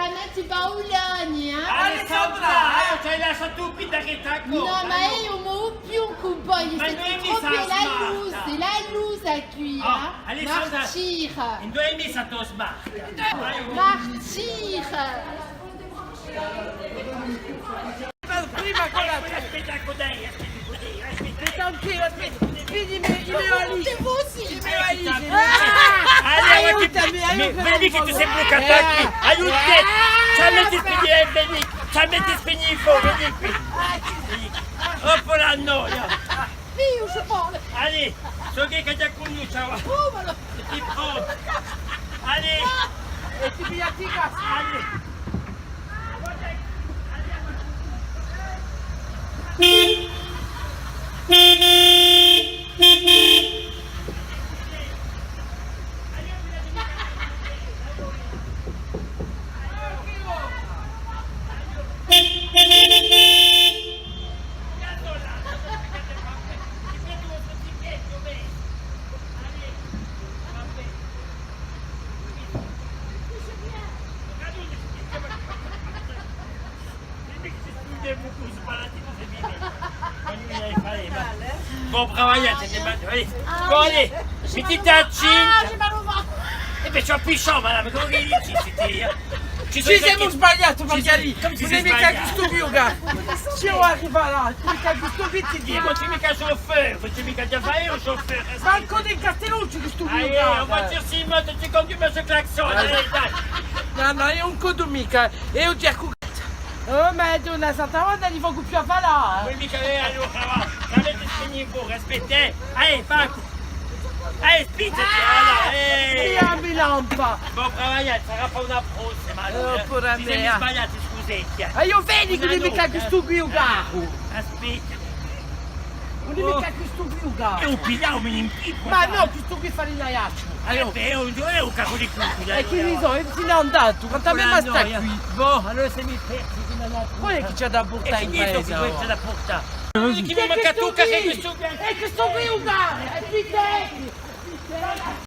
ma ti Paolani, Alessandra, c'hai lasciato un pitachetacco. Non, mais au mot più un coupon, Ma c'est noi mi trop sa bien la smart. loose, c'est la loose à cuire, hein. Alessandra. Martyr, In 2 mesi a to smart. martyr. Prima con la Aspetta con lei, aspetta. tranquillo, aspetta. Vedi, mi valise. C'est vous aussi. Mi valise. Aiutami, vedi che ti sei bloccato qui. Aiuti. Ci metti spegni in fuoco, vedi qui. Hop la noia. Io je parle. Allez, so che già con lui, ciao. Oh, voilà. Ti prends. Allez. E ti pigliati cazzo. Allez. Bon, bravo, allez. Bon, allez, mettiti a Ah, j'ai mal au ventre. E beh, c'ho pisciò, madame, come che dici? Ci siamo sbagliati, Margherita. Come ci Non sei è mica sbagliati? questo yoga. Se io arrivo là, mica questo qui ti Io dico. non c'è mica chauffeur, non c'è mica già fare un chauffeur. Manco dei Castellucci questo Allez, on va yoga. tirare in moto, tu conduis ce klaxon, allez, dai. No, no, io non codo mica. E io ti accucco. Oh, ma è una santa volta li fa più a là. Poi mica allora, avete spegni in fuoco, aspetta, allez, fa. Allez, spizzati, allora, Tiami lampa. Bon, bravo, sarà fa una prossima, allora. pure Ci siamo Andrea. sbagliati, scusetti. E io vedi che non è mica questo yoga. Aspetta. Non è mica questo yoga. È un pigliamo in pippo. Ma no, questo qui fa l'inaiaccio. Allora, è un cacco di culo. E che riso, se n'è andato, quanto a me ma sta qui. Boh, allora se mi perdi, Poi è che c'è da è portare in finito paese. che c'è da portare. Chi mi manca tu che questo... E questo qui yoga, è qui